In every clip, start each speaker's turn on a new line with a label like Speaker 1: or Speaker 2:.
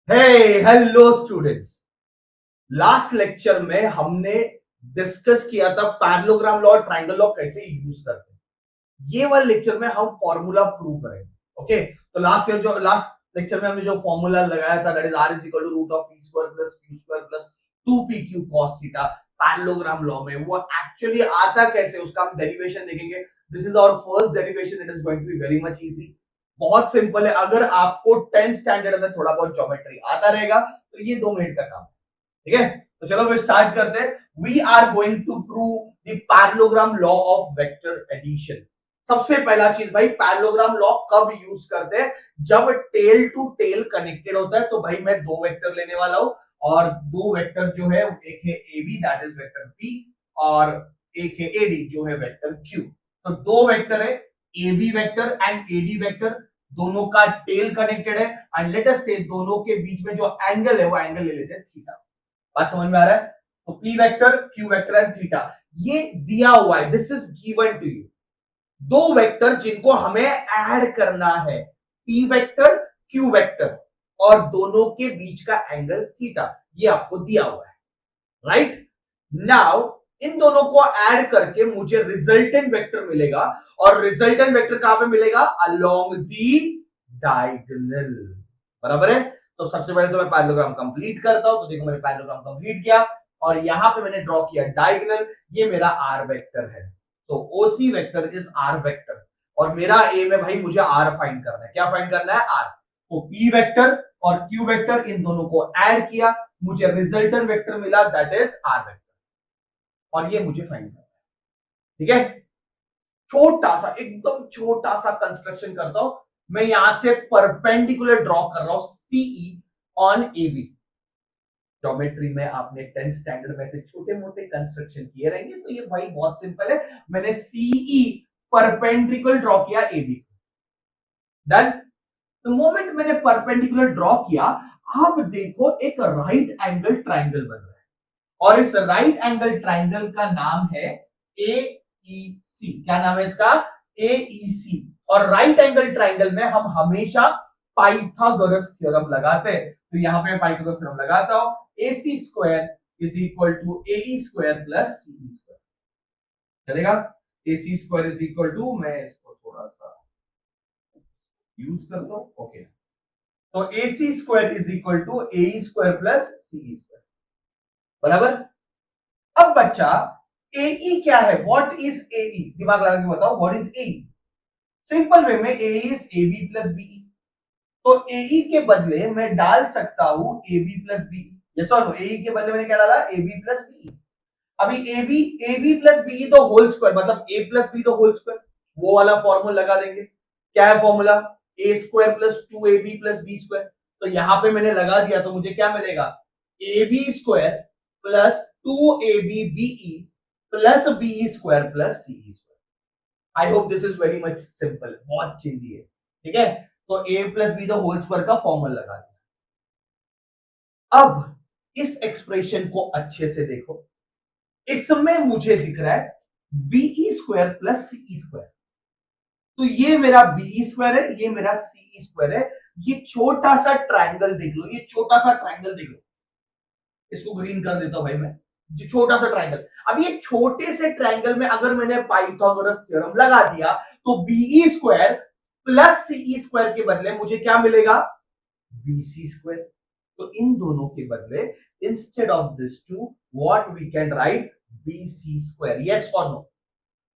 Speaker 1: Hello students. Last lecture में हमने discuss किया था पैरेललोग्राम लॉ और ट्रायंगल लॉ कैसे यूज करते हैं। ये वाले लेक्चर में हम फॉर्मूला प्रूव करेंगे। ओके, तो लास्ट लेक्चर में हमने जो फॉर्मूला लगाया था that is r is equal to root of P square plus Q square plus 2pq cos theta parallelogram law में वो एक्चुअली आता कैसे उसका हम डेरिवेशन देखेंगे। This is our first derivation, it is going to be very much easy. बहुत simple है। अगर आपको 10th स्टैंडर्ड में थोड़ा बहुत ज्योमेट्री आता रहेगा तो ये 2 मिनट का काम है। ठीक है, तो चलो फिर स्टार्ट करते हैं। We are going to prove the parallelogram law of vector addition. सबसे पहला चीज भाई, पैरेललोग्राम लॉ कब यूज करते हैं? जब टेल टू टेल कनेक्टेड होता है। तो भाई मैं 2 वेक्टर लेने वाला हूं और 2 वेक्टर जो है एक है A B that is vector B और एक है ए डी जो है वेक्टर क्यू। तो 2 वेक्टर है, A B vector and A D vector, दोनों का टेल कनेक्टेड है एंड लेट अस से दोनों के बीच में जो एंगल है वो एंगल ले लेते हैं थीटा। बात समझ में आ रहा है? तो P vector Q vector and theta ये दिया हुआ है, this is given to you. 2 vector जिनको हमें ऐड करना है, पी वेक्टर क्यू वेक्टर और दोनों के बीच का एंगल थीटा, ये आपको दिया हुआ है। राइट नाउ इन दोनों को ऐड करके मुझे रिजल्टेंट वेक्टर मिलेगा और रिजल्टेंट वेक्टर कहां पे मिलेगा? Along the diagonal. बराबर है? तो सबसे पहले तो मैं पैरेललोग्राम कंप्लीट करता हूं। तो देखो मैंने पैरेललोग्राम कंप्लीट किया और यहां पे मैंने ड्रॉ किया डायगोनल। ये मेरा आर वेक्टर है, तो ओसी वेक्टर इज आर वेक्टर और मेरा एम है भाई मुझे आर फाइंड करना है। क्या फाइंड करना है? आर। तो पी वेक्टर और क्यू वेक्टर इन दोनों को ऐड किया, मुझे रिजल्टेंट वेक्टर मिला दैट इज आर वेक्टर और ये मुझे फाइंड करना है। ठीक है, छोटा सा एकदम छोटा सा कंस्ट्रक्शन करता हूं। मैं यहां से परपेंडिकुलर ड्रॉ कर रहा हूं सीई ऑन एबी। ज्योमेट्री में आपने 10th स्टैंडर्ड में से छोटे मोटे कंस्ट्रक्शन किए रहेंगे, तो ये भाई बहुत सिंपल है। मैंने सीई परपेंडिकुलर ड्रॉ किया एबी को। डन। द मोमेंट मैंने परपेंडिकुलर ड्रॉ किया, आप देखो एक राइट एंगल ट्राइंगल बन रहा है और इस राइट एंगल ट्राइंगल का नाम है एईसी। क्या नाम है इसका? एईसी। और राइट एंगल ट्राइंगल में हम हमेशा पाइथागोरस थ्योरम लगाते हैं। तो यहां पे पाइथागोरस थ्योरम लगाता हूं, AC square is equal to AE square plus CE square. चलेगा? AC square is equal to, मैं इसको थोड़ा सा यूज करता हूं। ओके, तो AC square is equal to AE square plus CE square. बराबर? अब बच्चा AE क्या है? What is AE? दिमाग लगा के बताओ, what is AE? Simple way में AE is AB plus BE। तो AE के बदले मैं डाल सकता हूं AB प्लस BE। यस और नो? AE के बदले मैंने क्या डाला? AB plus BE। अभी AB प्लस BE तो होल स्क्वायर, मतलब A प्लस B तो होल स्क्वायर, वो वाला फॉर्मूला लगा देंगे। क्या है formula? A square plus 2AB plus B square. तो यहां पे मैंने लगा दिया तो मुझे क्या मिलेगा? AB square plus 2AB BE plus BE square plus CE square. I hope this is very much simple, बहुत चिंदी है। ठीक है, तो A plus B the whole square का फॉर्मूला लगा दिया। अब इस एक्सप्रेशन को अच्छे से देखो, इसमें मुझे दिख रहा है BE square plus CE square. तो ये मेरा बीई स्क्वायर है, ये मेरा सीई स्क्वायर है। ये छोटा सा ट्रायंगल देख लो, ये छोटा सा ट्रायंगल देख लो। इसको ग्रीन कर देता हूं भाई मैं। छोटा सा ट्रायंगल। अब ये छोटे से ट्रायंगल में अगर मैंने पाइथागोरस थ्योरम लगा दिया तो BE square plus CE square के बदले मुझे क्या मिलेगा? BC square. तो इन दोनों के बदले instead of this two what we can write? BC square. Yes और नो?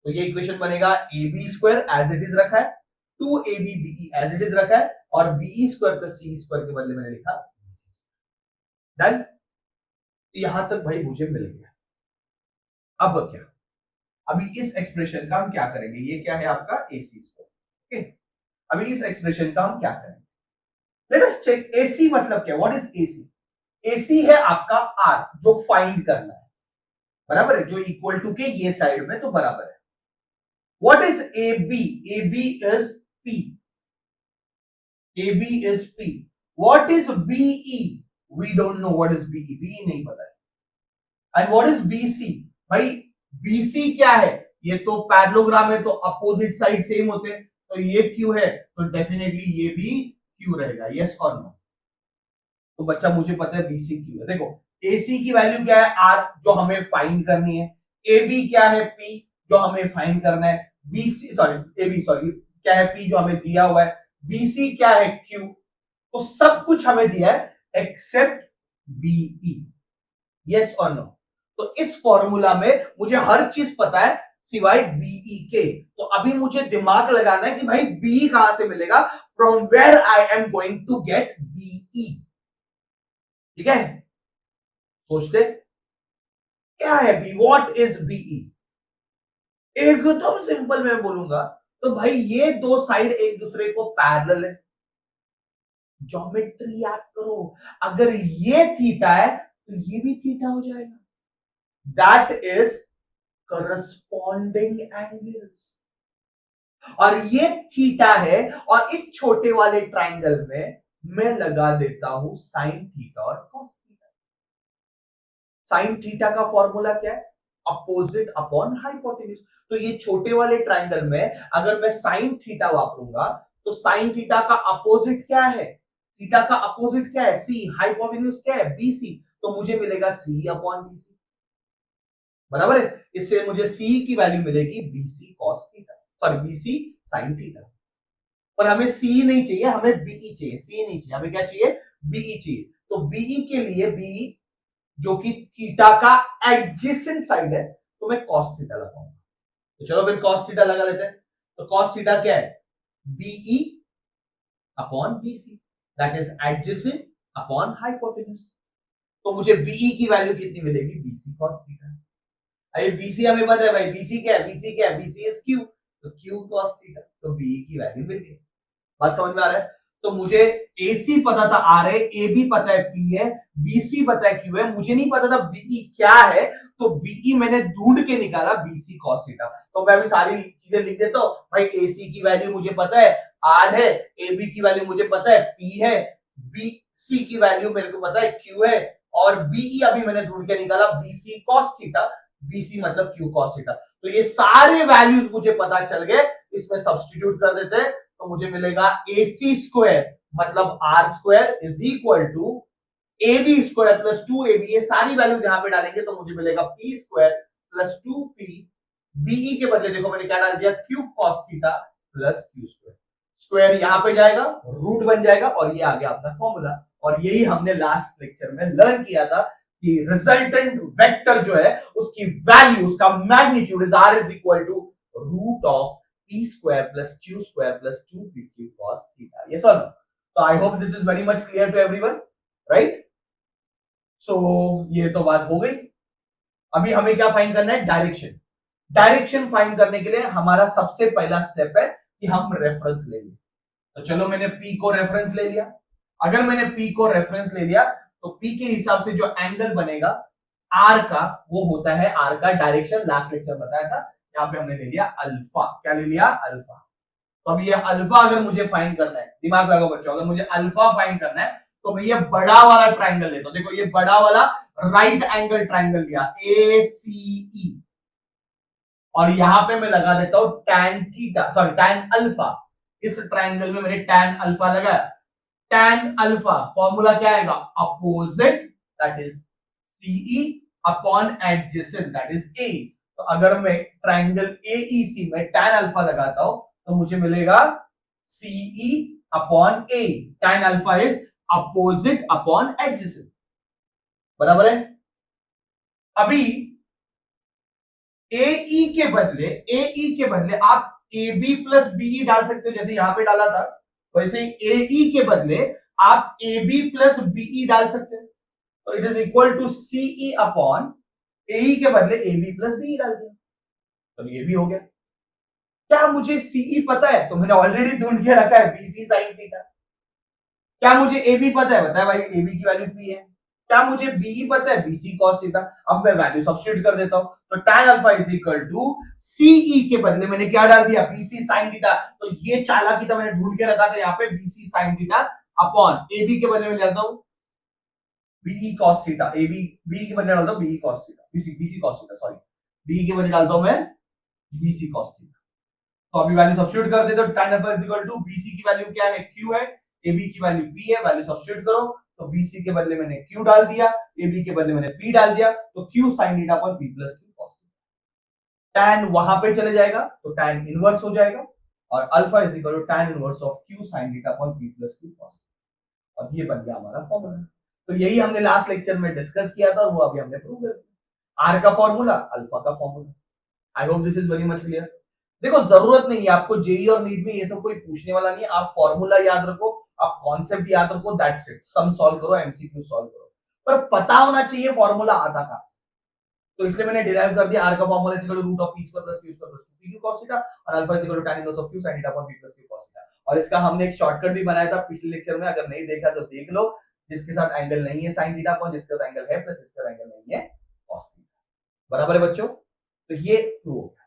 Speaker 1: तो ये इक्वेशन बनेगा A B square as it is रखा है, 2AB BE as it is रखा है और BE square plus C square के बदले मैंने लिखा बीसी स्क्वायर। डन। यहां तक भाई मुझे मिल गया। अब क्या? अभी इस एक्सप्रेशन का हम क्या करेंगे? ये क्या है आपका? AC square. ओके, अभी इस एक्सप्रेशन का हम क्या करेंगे? लेट अस चेक AC मतलब क्या? What is AC? AC है आपका R जो फाइंड करना है। बराबर है? जो इक्वल टू के ये साइड में तो बराबर है। What is AB? AB is P। AB is P. What is BE? We don't know what is BE. BE नहीं पता है। And what is BC? भाई BC क्या है? ये तो पैरेललोग्राम है तो अपोजिट साइड सेम होते हैं। तो ये Q है तो डेफिनेटली ये भी Q रहेगा। यस और नो? तो बच्चा मुझे पता है बीसी क्यू है। देखो एसी की वैल्यू क्या है आर, जो हमें फाइंड करनी है। एबी क्या है पी, जो हमें फाइंड करना है। बीसी सॉरी एबी सॉरी क्या है पी, जो हमें दिया हुआ है। बीसी क्या है क्यू, तो सब कुछ हमें दिया है एक्सेप्ट बीई। यस और नो। तो इस फॉर्मूला में मुझे हर चीज पता है सिवाय बीई के। तो अभी मुझे दिमाग लगाना है कि भाई बी कहां से मिलेगा, from where I am going to get BE. ठीक है, सोचते क्या है बी, व्हाट इज बीई। एकदम सिंपल मैं बोलूंगा तो भाई ये दो साइड एक दूसरे को पैरेलल है। ज्योमेट्री याद करो, अगर ये थीटा है तो ये भी थीटा हो जाएगा। That is corresponding angles. और ये थीटा है, और इस छोटे वाले ट्राइंगल में मैं लगा देता हूं साइन थीटा और कॉस थीटा। साइन थीटा का फॉर्मूला क्या है, अपोजिट अपॉन हाइपोटेन्यूज। तो ये छोटे वाले ट्राइंगल में अगर मैं साइन थीटा वापरूंगा तो साइन थीटा का अपोजिट क्या है, थीटा का अपोजिट क्या है सी, हाइपोटेन्यूज क्या है बीसी, तो मुझे मिलेगा सी अपॉन बीसी। बराबर है, इससे मुझे सी की वैल्यू मिलेगी BC cos theta, sorry BC sine theta. पर हमें सी नहीं चाहिए, हमें बीई चाहिए। सी नहीं चाहिए, हमें क्या चाहिए, बीई चाहिए। तो बीई के लिए बीई जो कि थीटा का एडजेसेंट साइड है, तो मैं कॉस थीटा लगाऊंगा। तो चलो फिर कॉस थीटा लगा लेते हैं। तो कॉस थीटा क्या है, BE upon BC, that is adjacent upon hypotenuse. तो मुझे बीई की वैल्यू कितनी मिलेगी, बीसी कॉस थीटा। अरे बीसी हमें पता है भाई, बीसी क्या है, बीसी क्या है, बीसी इज क्यू, तो क्यू कॉस थीटा, तो बीई की वैल्यू मिल गई। बात समझ में आ रहा है। तो मुझे एसी पता था आर है, ए बी पता है पी है, बीसी पता है क्यू है, मुझे नहीं पता था बीई क्या है। तो बीई मैंने ढूंढ के निकाला बीसी कॉस थीटा। तो मैं अभी सारी चीजें लिख देता हूं भाई। एसी की वैल्यू मुझे पता है आर है, ए बी की वैल्यू मुझे पता है पी है, बीसी की वैल्यू मेरे को पता है क्यू है, और बीई अभी मैंने ढूंढ के निकाला बीसी कॉस थीटा। बीसी मतलब क्यू कॉस थीटा। तो ये सारे वैल्यूज मुझे पता चल गए, इसमें सब्स्टिट्यूट कर देते हैं तो मुझे मिलेगा AC स्क्वायर मतलब R square is equal to AB square plus 2AB। ये सारी वैल्यूज यहां पे डालेंगे तो मुझे मिलेगा P square plus 2P। BE के बदले देखो मैंने क्या डाल दिया, cube cos theta plus Q square. Square यहां पे जाएगा, रूट बन जाएगा, और ये आ गया अपना फॉर्मूला। और यही हमने लास्ट लेक्चर में लर्न किया था कि रिजल्टेंट वेक्टर जो है उसकी वैल्यू, उसका magnitude is R is equal to root of p square plus q square plus 2pq cos theta. Yes or no? So I hope this is very much clear to everyone, right? So ये तो बात हो गई। अभी हमें क्या find करना है, डायरेक्शन। डायरेक्शन फाइंड करने के लिए हमारा सबसे पहला स्टेप है कि हम रेफरेंस ले लें। तो चलो मैंने p को रेफरेंस ले लिया। अगर मैंने p को रेफरेंस ले लिया तो p के हिसाब से जो एंगल बनेगा r का, वो होता है r का डायरेक्शन। लास्ट लेक्चर बताया था, यहाँ पे हमने ले लिया अल्फा। क्या ले लिया, अल्फा। तो अब ये अल्फा अगर मुझे फाइंड करना है, दिमाग लगाओ बच्चों, अगर मुझे अल्फा फाइंड करना है तो मैं ये बड़ा वाला ट्राइंगल लेता हूं। देखो ये बड़ा वाला राइट एंगल ट्राइंगल लिया ACE, और यहां पे मैं लगा देता हूं tan theta, sorry tan alpha. इस ट्राइंगल में मैंने tan अल्फा लगाया। tan अल्फा फॉर्मूला क्या आएगा, opposite that is CE upon adjacent that is A। तो अगर मैं ट्राइंगल AEC में tan अल्फा लगाता हूं तो मुझे मिलेगा CE upon A। tan alpha is opposite upon adjacent, बराबर है। अभी AE के बदले आप AB प्लस BE डाल सकते हो, जैसे यहां पे डाला था वैसे AE के बदले आप AB प्लस BE डाल सकते हैं। तो it is equal to CE upon AE के बदले AB प्लस BE डाल दिया, तो ये भी हो गया। क्या मुझे CE पता है, तो मैंने ऑलरेडी ढूंढ के रखा है BC साइन थीटा। क्या मुझे AB पता है, बताया भाई AB की वैल्यू P है। क्या मुझे BE पता है, BC cos थीटा। अब मैं वैल्यू सब्स्टिट्यूट कर देता हूं, तो tan alpha is equal to CE के बदले मैंने क्या डाल दिया, BC साइन थीटा। तो ये चालाकी था, मैंने ढूंढ के रखा था यहाँ पे BC sine theta upon AB के बदले में डालता हूं BE cos थीटा। BE के बदले डालता हूं BE cos theta, BC cos theta, sorry BE के बदले डालता हूं मैं BC cos थीटा। तो अभी वैल्यू सब्स्टिट्यूट कर देते हो, tan alpha is equal to BC की वैल्यू क्या है, Q है, AB की वैल्यू P है, वैल्यू सब्स्टिट्यूट करो तो BC के बदले मैंने Q डाल दिया, AB के बदले मैंने P डाल दिया, तो Q sin theta upon P plus Q cos theta. tan वहां पे चले जाएगा तो tan इनवर्स हो जाएगा और alpha is equal to tan inverse of Q sin theta upon P plus Q cos theta. और ये बन गया हमारा फॉर्मूला। तो यही हमने लास्ट लेक्चर में डिस्कस किया था और वो अभी हमने प्रूव कर दिया। R का फॉर्मूला, अल्फा का formula. I hope this is very much clear. देखो जरूरत नहीं है आपको जेई और नीट में ये सब कोई पूछने वाला नहीं है। आप फॉर्मूला याद रखो, आप कॉन्सेप्ट याद रखो, दैट्स इट। सम सॉल्व करो, एमसीक्यू सॉल्व करो, पर पता होना चाहिए फॉर्मूला आता कहां से। तो इसलिए मैंने डिराइव कर दिया, आर का formula is equal to root of P square plus Q square plus 2p cos theta और alpha is equal to tan inverse of q sin theta upon p plus q cos theta. और इसका हमने एक shortcut भी बनाया था पिछले lecture में, अगर नहीं देखा तो देख लो। जिसके साथ एंगल नहीं है sin थीटा अपॉन, जिसके साथ एंगल है प्लस, जिसके साथ एंगल नहीं है cos थीटा। बराबर है बच्चों? तो ये प्रूव हो गया।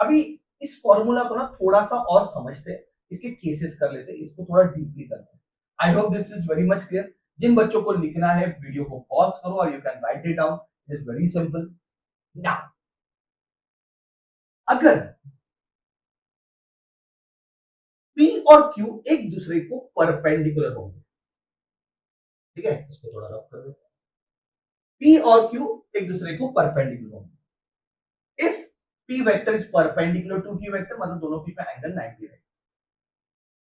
Speaker 1: अभी इस फॉर्मूला को ना थोड़ा सा और समझते हैं, इसके केसेस कर लेते हैं, इसको थोड़ा डीपली करते हैं। I hope this is very much clear. जिन बच्चों को लिखना है वीडियो को पॉज करो और you can write it down. It is very simple. Now अगर P और Q एक दूसरे को परपेंडिकुलर होंगे, ठीक है, इसको थोड़ा रफ कर देते हैं। P और Q एक दूसरे को परपेंडिकुलर होंगे। If P vector is perpendicular to Q vector, मतलब दोनों की पे एंगल 90 है,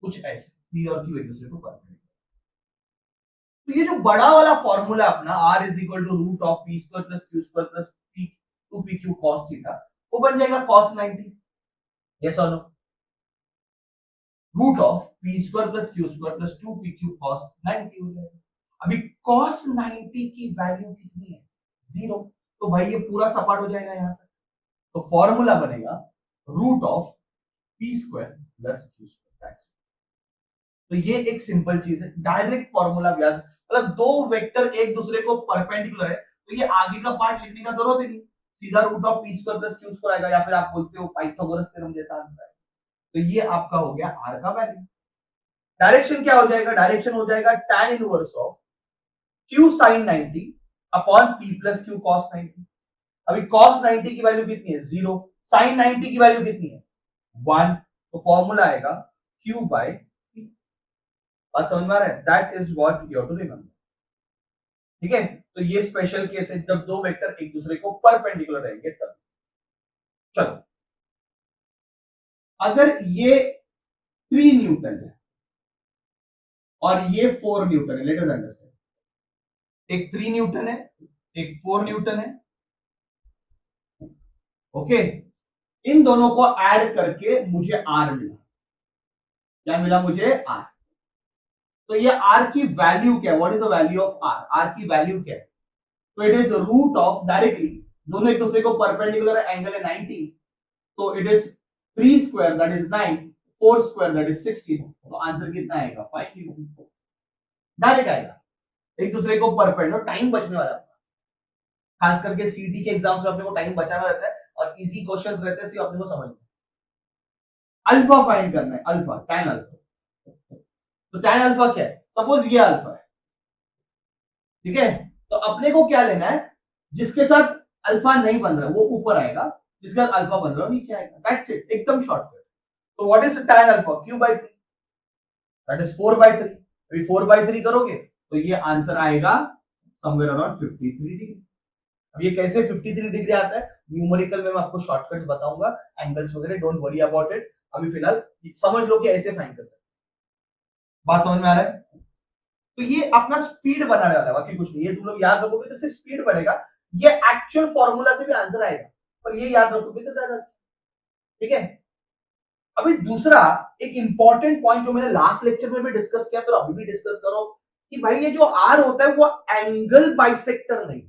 Speaker 1: कुछ ऐसे P और Q एक दूसरे को परपेंडिकुलर। तो ये जो बड़ा वाला फॉर्मूला अपना R is equal to root of P square plus Q square plus P 2pq cos theta, वो बन जाएगा cos 90। यस और no? Root of P square plus Q square plus 2pq cos 90 हो जाएगा। अभी cos 90 की value कितनी है? 0। तो भाई ये पूरा सपाट हो जाएगा यहां तक। तो फॉर्मूला बनेगा root of P square plus Q square. तो ये एक सिंपल चीज है, डायरेक्ट फॉर्मूला याद। मतलब दो वेक्टर एक दूसरे को परपेंडिकुलर है तो ये आगे का पार्ट लिखने का जरूरत ही नहीं, सीधा root of P square plus Q square आएगा, या फिर आप बोलते हो पाइथागोरस थ्योरम जैसा आंसर है। तो ये आपका हो गया आर का वैल्यू। डायरेक्शन क्या हो जाएगा? डायरेक्शन हो जाएगा tan inverse of q sin 90 upon p plus q cos 90। अभी cos 90 की वैल्यू कितनी है? 0। sin 90 की वैल्यू कितनी है? 1। तो फॉर्मूला आएगा q बाय p। बात समझ में आ रहा है? That is what you have to remember. ठीक है, तो ये स्पेशल केस है जब दो वेक्टर एक दूसरे को परपेंडिकुलर रहेंगे तब। चलो, अगर ये 3 न्यूटन है और ये 4 न्यूटन है, लेट अस अंडरस्टैंड। एक 3 न्यूटन है, एक 4 न्यूटन है, ओके। इन दोनों को ऐड करके मुझे आर मिला। क्या मिला मुझे? आर। तो ये आर की वैल्यू क्या है? What is the value of R? R की वैल्यू क्या है? तो it is root of, directly दोनों एक दूसरे को परपेंडिकुलर है, एंगल है 90, तो it is 3 square that is 9, 4 square that is 16। तो आंसर कितना आएगा? 5 न्यूटन। डायरेक्ट आएगा, एक दूसरे को परपेंडिकुलर। टाइम बचने वाला है, खास करके सीटी के एग्जाम्स में अपने को टाइम बचाना रहता है और इजी क्वेश्चंस रहते हैं, सिर्फ अपने को समझना। अल्फा फाइंड करना है, अल्फा, tan अल्फा। तो tan अल्फा क्या है? सपोज ये अल्फा है, ठीक है, तो अपने को क्या लेना है? जिसके साथ अल्फा नहीं बन रहा वो ऊपर आएगा, जिसके साथ अल्फा बन रहा है नीचे आएगा। दैट्स इट, एकदम शॉर्टकट। तो what is tan alpha? q by 3, that is 4/3। अभी 4/3 करोगे तो ये आंसर आएगा समवेयर अराउंड 53 डिग्री। अब ये कैसे 53 डिग्री आता है? न्यूमेरिकल में मैं आपको शॉर्टकट्स बताऊंगा, एंगल्स वगैरह, डोंट वरी अबाउट इट। अभी फिलहाल समझ लो कि ऐसे फाइंड कर सकते। बात समझ में आ रहा है? तो ये अपना स्पीड बनाने वाला है, बाकी कुछ नहीं। ये तुम लोग याद रखोगे तो सिर्फ स्पीड बढ़ेगा। ये एक्चुअल फॉर्मूला से भी आंसर आएगा, पर ये याद रखोगे तो ज्यादा अच्छा। ठीक है, अभी दूसरा एक इंपॉर्टेंट पॉइंट जो मैंने लास्ट लेक्चर में भी डिस्कस किया, तो अभी भी डिस्कस करो कि भाई ये जो आर होता है वो एंगल बाइसेक्टर नहीं,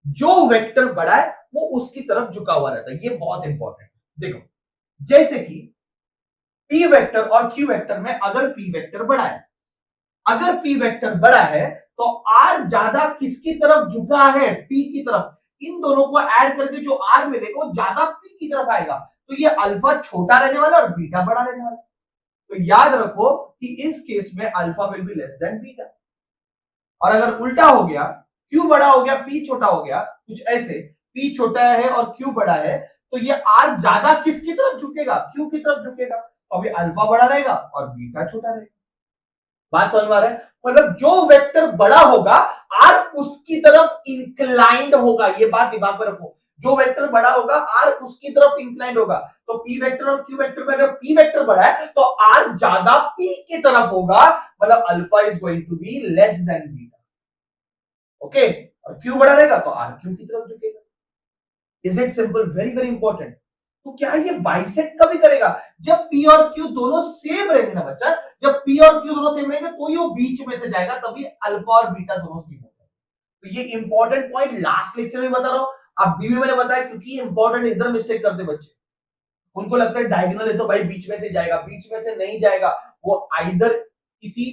Speaker 1: जो वेक्टर बड़ा है वो उसकी तरफ झुका हुआ रहता है। ये बहुत इंपॉर्टेंट है। देखो, जैसे कि पी वेक्टर और क्यू वेक्टर में अगर पी वेक्टर बड़ा है, अगर पी वेक्टर बड़ा है तो आर ज्यादा किसकी तरफ झुका है? पी की तरफ। इन दोनों को ऐड करके जो आर मिलेगा वो ज्यादा पी की तरफ आएगा। तो ये अल्फा छोटा रहने वाला और बीटा बड़ा रहने वाला। तो याद रखो कि इस केस में alpha will be less than beta. और अगर उल्टा हो गया, क्यू बड़ा हो गया पी छोटा हो गया, कुछ ऐसे, पी छोटा है और क्यू बड़ा है, तो ये आर ज्यादा किसकी तरफ झुकेगा? क्यू की तरफ झुकेगा। तो अभी अल्फा बड़ा रहेगा और बीटा छोटा रहेगा। बात समझ में आ रहा है? मतलब जो वेक्टर बड़ा होगा आर उसकी तरफ इंक्लाइंड होगा, ये बात दिमाग में रखो। जो वेक्टर बड़ा होगा आर उसकी तरफ इंक्लाइंड होगा। तो पी वेक्टर और क्यू वेक्टर में अगर पी वेक्टर बड़ा है तो आर ज्यादा पी की तरफ होगा, मतलब alpha is going to be less than beta. Okay, और क्यू बड़ा रहेगा तो आर क्यू की तरफ झुकेगा। Is it simple? Very very important. तो क्या ये बाइसेक्ट कभी करेगा? जब पी और क्यू दोनों सेम रहेंगे ना बच्चा, जब पी और क्यू दोनों सेम रहेंगे तो ये वो बीच में से जाएगा, तभी अल्फा और बीटा दोनों सेम होगा। तो ये इंपॉर्टेंट पॉइंट लास्ट लेक्चर में बता रहा हूं, अब भी मैंने बताया क्योंकि इंपॉर्टेंट, इधर मिस्टेक करते बच्चे। उनको लगता है डायगोनल है तो भाई बीच में से जाएगा, बीच में से नहीं जाएगा, वो आइदर किसी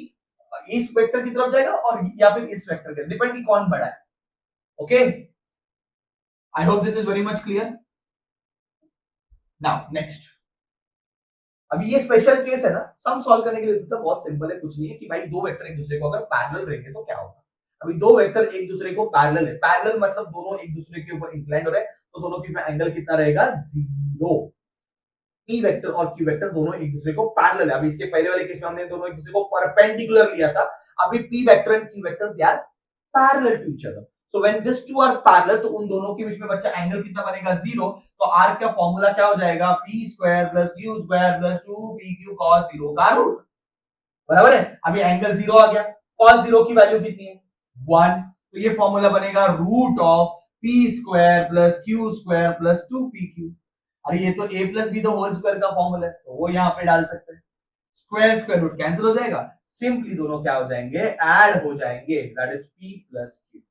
Speaker 1: इस वेक्टर की तरफ जाएगा और या फिर इस वेक्टर के, डिपेंड कि कौन बड़ा है। Okay, I hope this is very much clear. Now next, अभी ये स्पेशल केस है ना, सम सॉल्व करने के लिए तो बहुत सिंपल है, कुछ नहीं है कि भाई दो वेक्टर एक दूसरे को अगर पैरेलल रहेंगे तो क्या होगा। अभी दो वेक्टर एक दूसरे को पैरेलल है, पैरेलल मतलब दोनों एक दूसरे के ऊपर इंक्लाइंड हो रहे हैं, तो दोनों के एंगल कितना रहेगा? 0। पी वेक्टर और क्यू वेक्टर दोनों एक दूसरे को पैरेलल है। अभी इसके पहले वाले केस में हमने दोनों एक दूसरे को परपेंडिकुलर लिया था, अभी P vector and Q vector they are parallel to each other. So when this two are parallel, तो उन दोनों के बीच में बच्चा एंगल कितना बनेगा? 0। तो आर का फॉर्मूला क्या हो जाएगा? P square plus Q square plus 2pq cos 0 का रूट, बराबर है। अभी एंगल 0 आ गया, cos 0 की वैल्यू कितनी है? 1। तो ये फॉर्मूला बनेगा root of P square plus Q square plus 2pq। अरे ये तो a प्लस बी तो होल स्क्वायर का फॉर्मूला है, तो वो यहां पे डाल सकते हैं। स्क्वायर स्क्वायर रूट कैंसिल हो जाएगा, सिंपली दोनों क्या हो जाएंगे? ऐड हो जाएंगे, that is p plus q।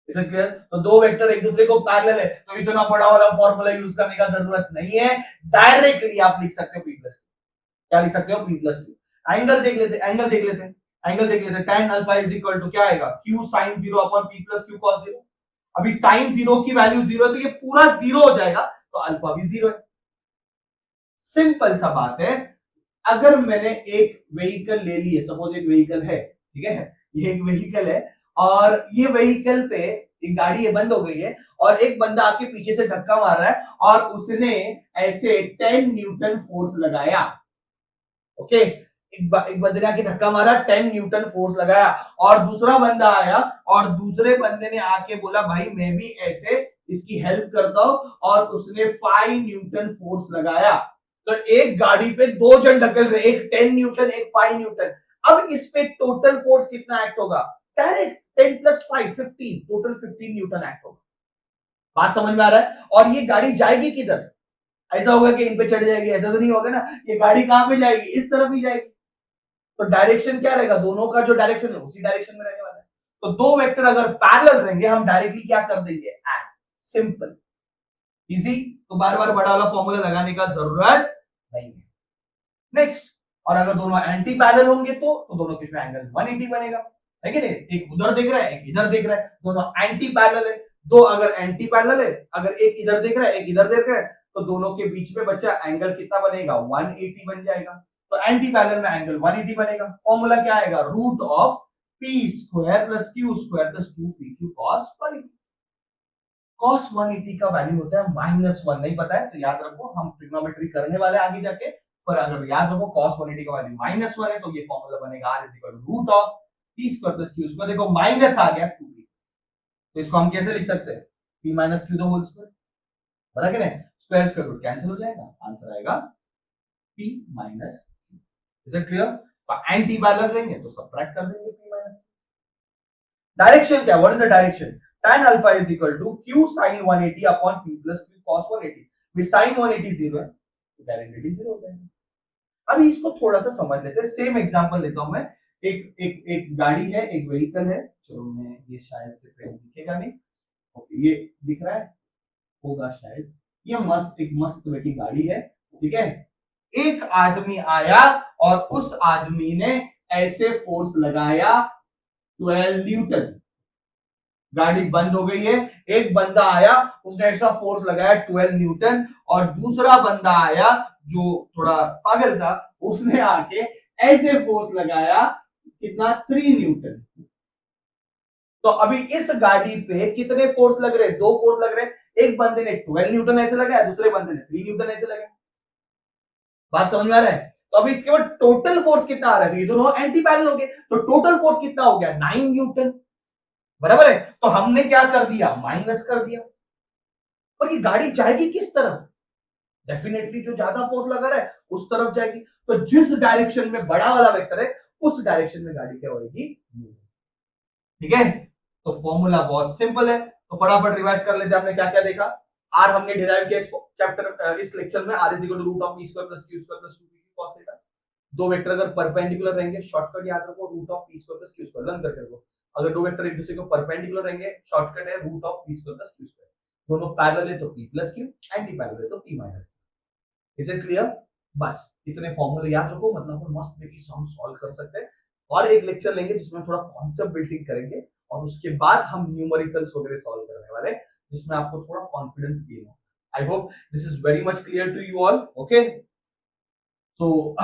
Speaker 1: Is it clear? तो दो वेक्टर एक दूसरे को पैरेलल है तो इतना बड़ा वाला फॉर्मूला यूज करने का जरूरत नहीं है, डायरेक्टली आप लिख सकते हो p प्लस q। क्या लिख सकते हो? p plus q। एंगल देख लेते, एंगल देख लेते, एंगल देख लेते। tan alpha is equal to क्या आएगा? q sin 0 upon p plus q cos 0। अभी sin 0 की वैल्यू 0 है तो ये पूरा 0 हो जाएगा, तो अल्फा भी 0 है। सिंपल सा बात है। अगर मैंने एक व्हीकल ले ली है, सपोज एक व्हीकल है, ठीक है, ये एक व्हीकल है और ये व्हीकल पे एक गाड़ी है, बंद हो गई है और एक बंदा आके पीछे से धक्का मार रहा है और उसने ऐसे 10 न्यूटन फोर्स लगाया। ओके, एक बंदे ने आके धक्का मारा, 10 न्यूटन फोर्स लगाया, और दूसरा बंदा आया और दूसरे बंदे ने आके बोला भाई मैं भी ऐसे इसकी हेल्प करता हूं, और उसने 5 न्यूटन फोर्स लगाया। तो एक गाड़ी पे दो जन ढकल रहे, एक 10 न्यूटन एक 5 न्यूटन। अब इस पे टोटल फोर्स कितना एक्ट होगा? Direct 10 plus 5 15, total 15 Newton act होगा। बात समझ में आ रहा है? और ये गाड़ी जाएगी किधर? ऐसा होगा कि इन पे चढ़ जाएगी, ऐसा तो नहीं होगा ना। ये गाड़ी कहां पे जाएगी? इस तरफ ही जाएगी। तो डायरेक्शन क्या रहेगा? दोनों का जो डायरेक्शन है उसी डायरेक्शन में रहने वाला है। तो दो वेक्टर अगर पैरेलल रहेंगे हम डायरेक्टली क्या कर देंगे? ऐड। Simple, easy. तो बार बार बड़ा वाला फॉर्मूला लगाने का जरूरत नहीं है। नेक्स्ट, और अगर दोनों एंटी पैरेलल होंगे तो दोनों के बीच में एंगल 180 बनेगा, है कि नहीं? एक उधर देख रहा है एक इधर देख रहा है, दोनों एंटी पैरेलल है। दो अगर एंटी पैरेलल है, अगर एक इधर देख रहा है एक इधर देख रहा है, तो दोनों के बीच में बच्चा एंगल कितना बनेगा? 180 बन जाएगा। तो एंटी पैरेलल में एंगल 180 बनेगा। फॉर्मूला क्या आएगा? Root of P square plus Q square plus 2pq cos 180। cos 180 का वैल्यू होता है -1। नहीं पता है तो याद रखो, हम ट्रिग्नोमेट्री करने वाले आगे जाके, पर अगर याद रखो cos 180 का वैल्यू -1 है तो ये फॉर्मूला बनेगा r root of p square plus q square. देखो माइनस आ गया 2p, तो इसको हम कैसे लिख सकते हैं? p minus q the whole square, पता कि नहीं? स्क्वायर स्क्वायर रूट कैंसिल हो जाएगा, आंसर आएगा p minus q। Is it clear? Anti parallel रहेंगे तो सबट्रैक्ट कर देंगे p माइनस q। डायरेक्शन क्या? What is the direction? tan alpha is equal to q sin 180 upon p plus q cos 180। भी sin 180 0 है तो directly 0 हो जाएगा। अभी इसको थोड़ा सा समझ लेते हैं, सेम एग्जांपल लेता हूं मैं। एक गाड़ी है, एक व्हीकल है, चलो मैं ये शायद से पेन दिखेगा नहीं, ओके ये दिख रहा है होगा शायद। ये मस्त एक मस्त की गाड़ी है, ठीक है। एक आदमी आया और उस आदमी ने ऐसे फोर्स लगाया 12 न्यूटन, गाड़ी बंद हो गई है। एक बंदा आया उसने ऐसा फोर्स लगाया 12 न्यूटन, और दूसरा बंदा आया जो थोड़ा पागल था, उसने आके ऐसे फोर्स लगाया कितना? 3 न्यूटन। तो अभी इस गाड़ी पे कितने फोर्स लग रहे? दो फोर्स लग रहे। एक बंदे ने 12 न्यूटन ऐसे लगाया, दूसरे बंदे ने 3 न्यूटन ऐसे लगाया। बात समझ में आ रहा है? तो अभी इसके बाद टोटल फोर्स कितना आ रहा है, ये दोनों एंटी पैरेलल हो गए, तो टोटल फोर्स कितना हो गया 9 न्यूटन, बराबर है। तो हमने क्या कर दिया, माइनस कर दिया। और ये गाड़ी जाएगी किस तरफ, डेफिनेटली जो ज्यादा फोर्स लगा रहा है उस तरफ जाएगी। तो जिस डायरेक्शन में बड़ा वाला वेक्टर है उस डायरेक्शन में गाड़ी क्या होगी, ठीक है। तो फॉर्मूला बहुत सिंपल है, तो फटाफट रिवाइज कर लेते हैं। हमने क्या क्या देखा, आर हमने डिराइव किया इस चैप्टर इस लेक्चर में, R is equal to root of p square plus q square plus 2p cos theta. दो वेक्टर अगर परपेंडिकुलर रहेंगे, शॉर्टकट याद रखो, root of p square plus q square, run करके रखो। अगर दो वेक्टर एक दूसरे को परपेंडिकुलर रहेंगे, शॉर्टकट है root of p square plus q square. दोनों पैरेलल है तो p plus q, anti parallel है तो p minus q। Is it clear? बस इतने फॉर्मूले याद रखो, मतलब हम मस्त तरीके से हम सॉल्व कर सकते हैं। और एक लेक्चर लेंगे जिसमें थोड़ा कॉन्सेप्ट बिल्डिंग करेंगे, और उसके बाद हम न्यूमेरिकल्स वगैरह सॉल्व करने वाले हैं, जिसमें आपको थोड़ा कॉन्फिडेंस गेन हो। I hope this is very much clear to you all. Okay, तो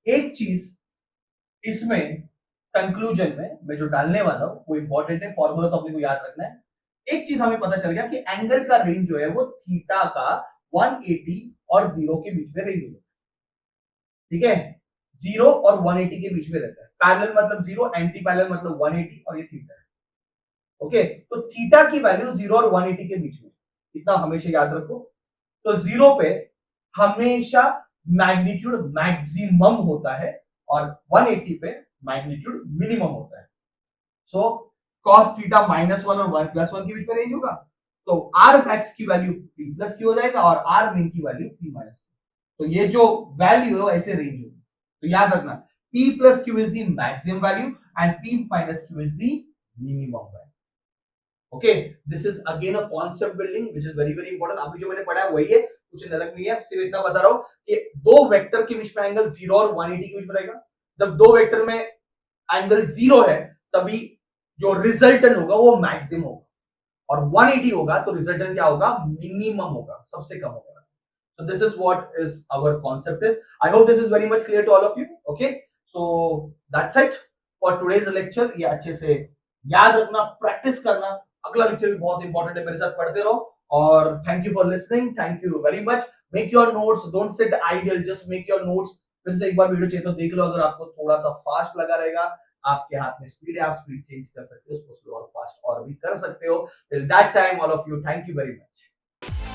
Speaker 1: एक चीज इसमें कंक्लूजन में मैं जो डालने वाला हूं वो इंपॉर्टेंट है, फॉर्मूला तो अपने को याद रखना है। एक चीज हमें पता चल गया कि एंगल का रेंज जो है वो थीटा का 180 और 0 के बीच में रेंज होता है, ठीक है। 0 और 180 के बीच में रहता है। पैरेलल मतलब 0, एंटी पैरेलल मतलब 180, और ये थीटा है। ओके, तो थीटा की वैल्यू 0 और 180 के बीच में, इतना हमेशा याद रखो। तो 0 पे हमेशा मैग्नीट्यूड मैक्सिमम होता है और 180 पे मैग्नीट्यूड मिनिमम होता है। सो cos थीटा -1 और 1+1 के बीच में रेंज होगा, तो r मैक्स की वैल्यू p प्लस q हो जाएगा और r मिन की वैल्यू p माइनस q। तो ये जो वैल्यू है वो ऐसे रेंज होगी। तो याद रखना, p plus q is the maximum value and p minus q is the minimum value. Okay, this is again a concept building which is very very important. अभी जो मैंने पढ़ा है वही है, कुछ अलग नहीं है। सिर्फ इतना बता रहा हूं कि दो वेक्टर के बीच में एंगल 0 और 180 के बीच में रहेगा। जब दो वेक्टर में एंगल 0 है तभी जो रिजल्टेंट होगा वो मैक्सिमम होगा, और 180 होगा तो रिजल्टेंट क्या होगा, मिनिमम होगा, सबसे कम होगा। So this is what is our concept is. I hope this is very much clear to all of you. Okay, so that's it for today's lecture. ये अच्छे से याद रखना, प्रैक्टिस करना। अगला लेक्चर भी बहुत इंपॉर्टेंट है, मेरे साथ पढ़ते रहो। और thank you for listening, thank you very much. Make your notes, don't sit idle, just make your notes. फिर से एक बार वीडियो चाहिए तो देख लो, अगर आपको थोड़ा सा फास्ट लगा रहेगा, आपके हाथ में स्पीड है, आप स्पीड चेंज कर सकते हो, उसको स्लो और फास्ट और भी कर सकते हो। Till that time all of you, thank you very much.